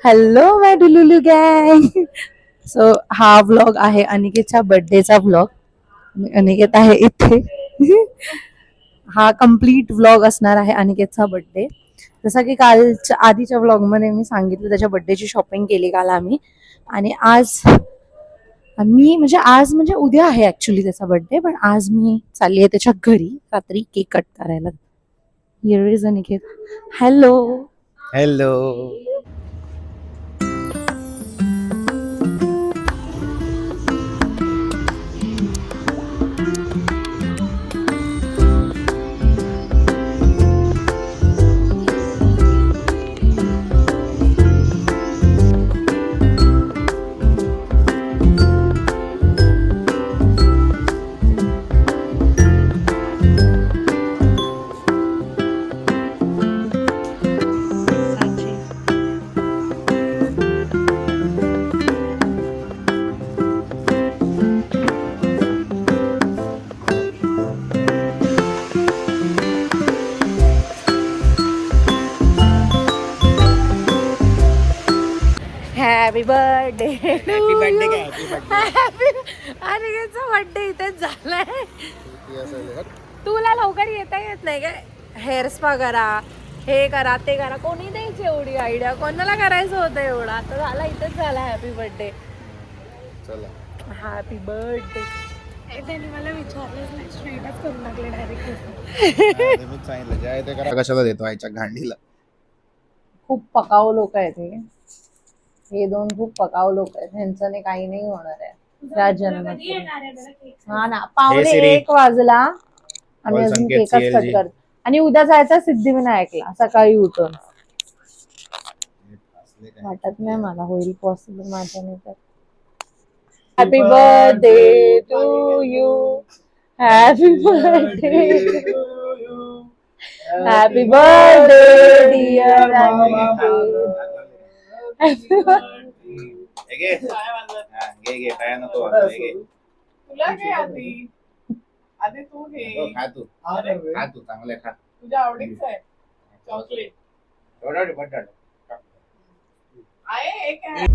Hello माय डुलुलू गँग. So हा vlog आहे अनिकेतच्या बर्थडेचा व्लॉग. अनिकेत आहे इथे. हा कम्प्लीट व्लॉग असणार आहे अनिकेतचा बर्थडे. जसं की कालच्या आधीच्या व्लॉग मध्ये मी सांगितलं त्याच्या बर्थडेची शॉपिंग केली काल आम्ही. आणि आज म्हणजे उद्या आहे ऍक्च्युली त्याचा बर्थडे, पण आज मी चालली आहे त्याच्या घरी रात्री केक कट करायला. Here is Aniket. Hello. Hello. Happy birthday. Happy birthday काय हॅपी अनिकेतचा बर्थडे इथेच झालाय. बर्थडे. तुला लवकर येत नाही काय? हेअर स्पा करा, हे करा, ते करा. कोणी द्यायची एवढी आयडिया? कोणाला करायचं होतं एवढं? आता झाला, इथेच झाला हॅपी बर्थडे. चला. Happy birthday. त्यांनी मला विचारलंच नाही, स्ट्रेटच करून टाकले डायरेक्ट. मी सांगितलं जे आहे ते करा. कशाला देतो आईच्या गांडीला? खूप पकाऊ लोक आहेत हे दोन खूप पकाऊ लोक आहेत. ह्यांच्याने काही नाही होणार आहे या जन्मात. हा ना, पावणे सिरी. 1 वाजला. आम्ही Call अजून संकेत केकच कट CLG. करतो. आणि उद्या जायचं सिद्धिविनायकला सकाळी उठून. वाटत नाही मला होईल पॉसिबल माझ्याने तर. Happy birthday to you. Happy birthday. Happy birthday dear घे काय नको घे. तुला घे आधी तू घे. खा तू चांगले खा. तुझ्या आवडीचं आहे चॉकलेट. एवढा बटाटा आहे एक आहे.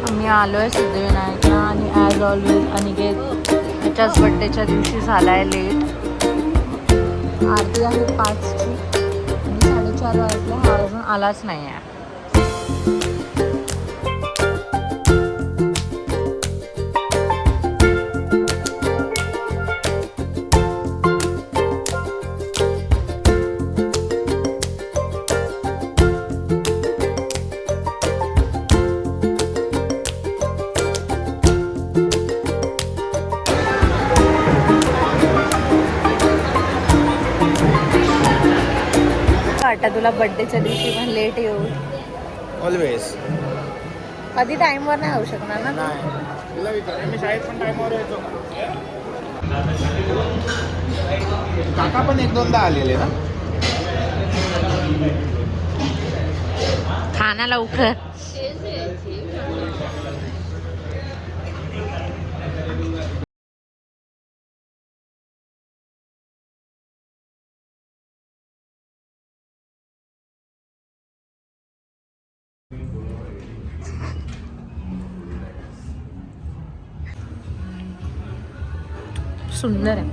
आम्ही आलोय सिद्धिविनायकला. आणि ॲज ऑलवेज अनिकेत त्याच्याच बड्डेच्या दिवशी झालाय लेट. आरती आहे 5ची आणि 4:30 वाजले. हा अजून आलाच नाही आहे. वाटतं तुला बर्थडेच्या दिवशी पण लेट येऊ? ऑलवेज. कधी टाइमवर नाही होऊ शकणार ना? नाही तुला विचार, मी शाळेत पण टाइमवर यायचो. काका पण 1-2दा आलेले ना. खाना लवकर. सुंदर आहे.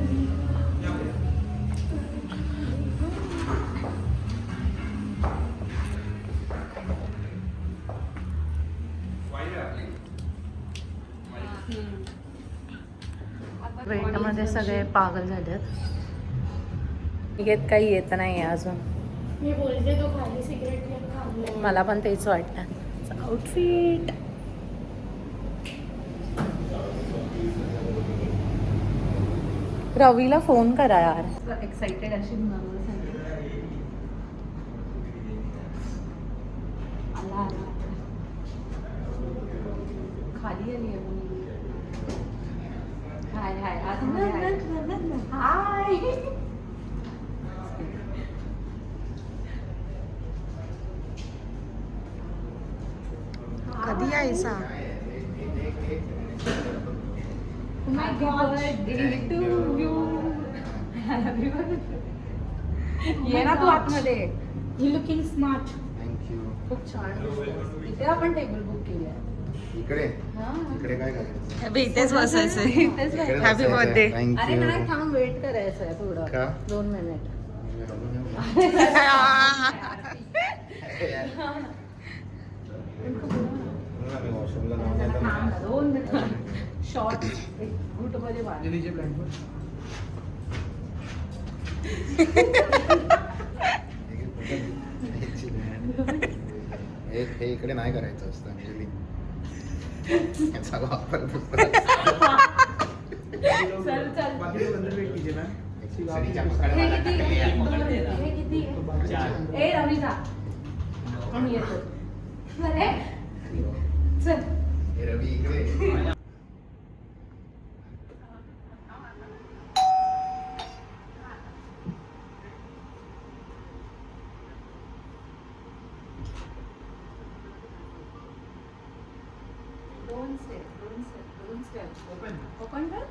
वेटमध्ये सगळे पागल झालेत. निकेत काही येत नाही अजून. मी बोलते तो खाली सिगरेट घेऊन थांबला. मला पण तेच वाटतं. आउटफिट रवीला फोन करा यार. एक्साइटेड अशी खाली आली आहे. हाय हाय हाय. कधी यायचा? ये ना तू आतमध्ये. You looking smart. थँक्यू. खूप छान. इथे आपण टेबल बुक केली आहे. इकडे इकडे काय करायचं? इथेच बसायचंय. इथेच इकडे बसायचं. Happy birthday. अरे नाही थँक्यू. थांब वेट करायचं आहे थोडं का? 2 मिनिट. वॉशरूमला जाऊन येतो ना. 2 मिनिट शॉर्ट गुट मध्ये हे इकडे नाही करायचं असतं अंजली. याचा वापर दुसरा. चल चल. सरीच्या हे पकडायला किती टाकली आहे? आहे. हे किती आहे? ए रवीजा आम्ही येतो. अरे चल. हे रवी इकडे. दोन स्टेप ओपन कर.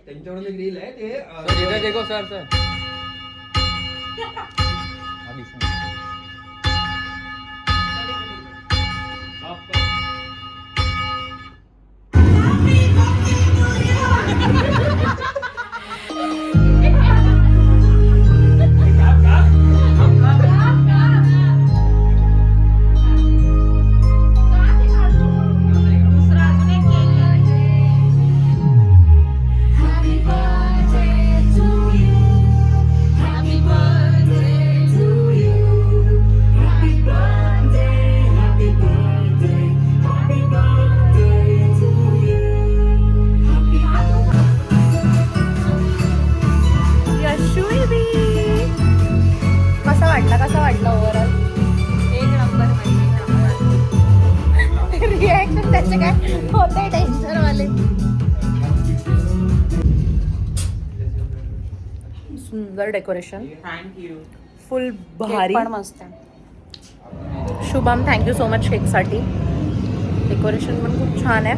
त्यांच्याकडून एक रील आहे ते देखो सर सर कसा वाटला ओव्हरऑल? एक नंबर. रिॲक्शन त्याचे काय होते डेंजर वाले. सुंदर डेकोरेशन, थँक्यू. फुल भारी. पण मस्त आहे. शुभम थँक्यू सो मच केकसाठी. डेकोरेशन पण खूप छान आहे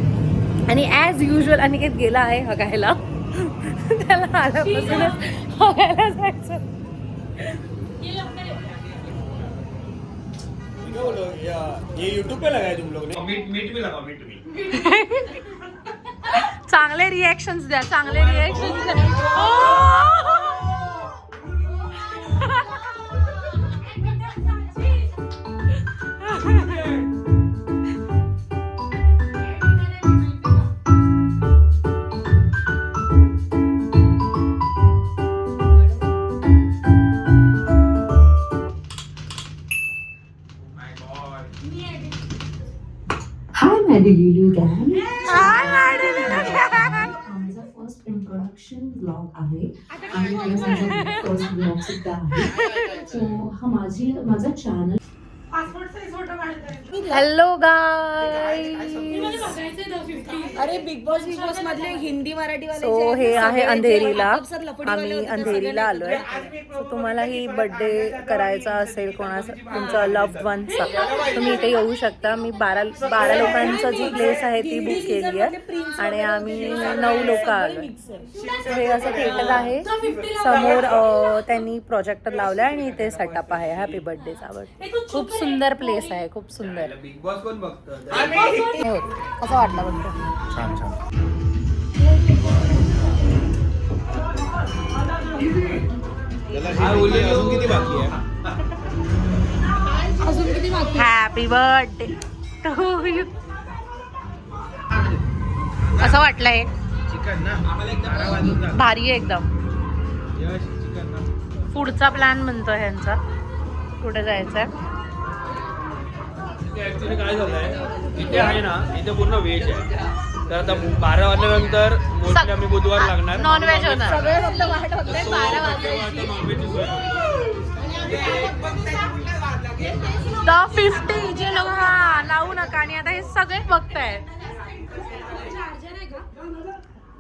आणि ॲज युजल अनिकेत गेला आहे हगायला. त्याला आल्यापासूनच हगायला जायचं. ये यूट्यूब पे लगाया तुम लोग ने. मीट भी लगाओ, मीट भी. चांगले रिएक्शन्स द्या, चांगले रिएक्शन्स द्या. Hi, Madhululu gang. काय वाढलेलं माझा फर्स्ट इंट्रोडक्शन ब्लॉग आहे आणि प्लस माझा फर्स्ट ब्लॉग सुद्धा आहे. सो हा माझा चॅनल. हॅलो गाय. अरे बिग बॉस मधले हिंदी मराठी वाले सो हे आहे अंधेरीला. आम्ही अंधेरीला आलोय. सो तुम्हाला ही बर्थडे करायचा असेल कोणाचा तुमचा लव्ड वनचा, तुम्ही इथे येऊ शकता. मी 12 लोकांचं जी प्लेस आहे ती बुक केली आहे आणि आम्ही 9 लोक आलो. हे असं थिएटर आहे समोर. त्यांनी प्रोजेक्टर लावलं आणि इथे सेटअप आहे हॅपी बर्थडेचा. खूप सुंदर प्लेस आहे, खूप सुंदर. बिग बॉस कोण बघतं? कसं वाटलं बघतो? छान छान. अजून किती बाकी आहे? Happy birthday to you. असं वाटलंय चिकन ना भारी आहे एकदम. यश चिकन ना. पुढचा प्लॅन म्हणतो ह्यांचा, कुठे जायचंय. ऍक्च्युली काय झालंय, इथे आहे ना, इथे पूर्ण व्हेज आहे. तर आता 12 वाजल्यानंतर मोस्टली आम्ही बुधवार लागणार. नॉनव्हेज होणार. द 50 जे लोक हा लावू नका. आणि आता हे सगळे बघताय.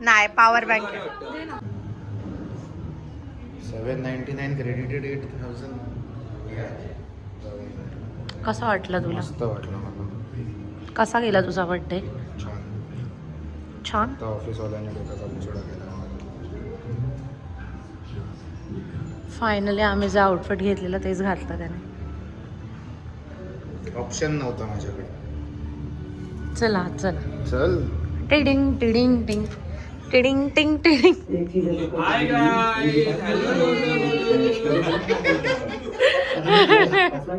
नाही पॉवर बँक. 799 क्रेडिटेड 8000. कसं वाटलं तुला? मस्त वाटलं मला. कसा गेला तुझा बर्थडे? छान. छान. आता ऑफिसवाल्याने डोक्याचा मुचडा केला. फायनली आम्ही जे आउटफिट घेतलेलं तेच घातलं त्याने. ऑप्शन नव्हता माझ्याकडे. चला चला. चल. टिडिंग टिडिंग टिंग टिडिंग टिंग टिडिंग. हाय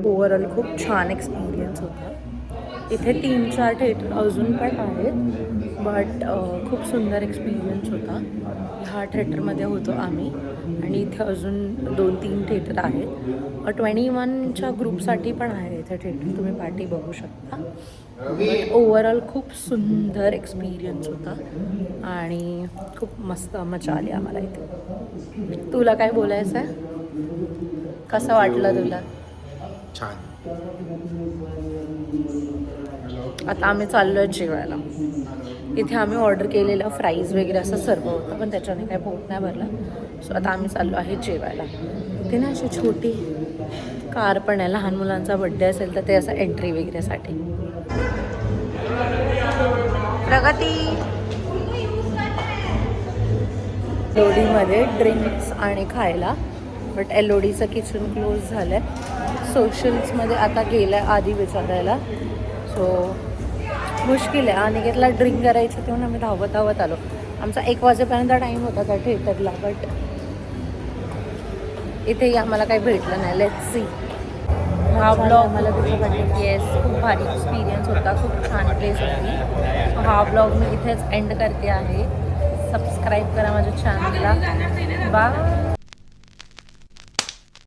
ओव्हरऑल खूप छान एक्सपिरियन्स होता. इथे 3-4 थिएटर अजून पण आहेत, बट खूप सुंदर एक्सपिरियन्स होता. ह्या थिएटरमध्ये होतो आम्ही आणि इथे अजून 2-3 थिएटर आहेत. 21च्या ग्रुपसाठी पण आहे इथे थिएटर, तुम्ही पार्टी बघू शकता. बट ओव्हरऑल खूप सुंदर एक्सपिरियन्स होता आणि खूप मस्त मजा आली आम्हाला इथे. तुला काय बोलायचं आहे? कसं वाटलं तुला? छान. आता आम्ही चाललो आहे जेवायला. इथे आम्ही ऑर्डर केलेलं फ्राईज वगैरे असं सर्व होतं, पण त्याच्याने काही पोट नाही भरला. सो आता आम्ही चाललो आहे जेवायला. इथे ना अशी छोटी कार पण आहे. लहान मुलांचा बड्डे असेल तर ते असं एंट्री वगैरेसाठी. प्रगती लोडीमध्ये ड्रिंक्स आणि खायला, बट LODचं किचन क्लोज झालं आहे. सोशल्समध्ये आता गेलं आहे आधी विचारायला. सो मुश्किल आहे. अनिकेतला ड्रिंक करायचं तेव्हा आम्ही धावत आलो. आमचा 1 वाजेपर्यंत टाईम होता त्या थिएटरला, बट इथेही आम्हाला काही भेटलं नाही. Let's see. हा ब्लॉग मला तिथे वाटते येस खूप भारी एक्सपिरियन्स होता, खूप छान प्लेस होती. सो हा ब्लॉग मी इथेच एंड करते आहे. सबस्क्राईब करा माझ्या चॅनलला. बाय.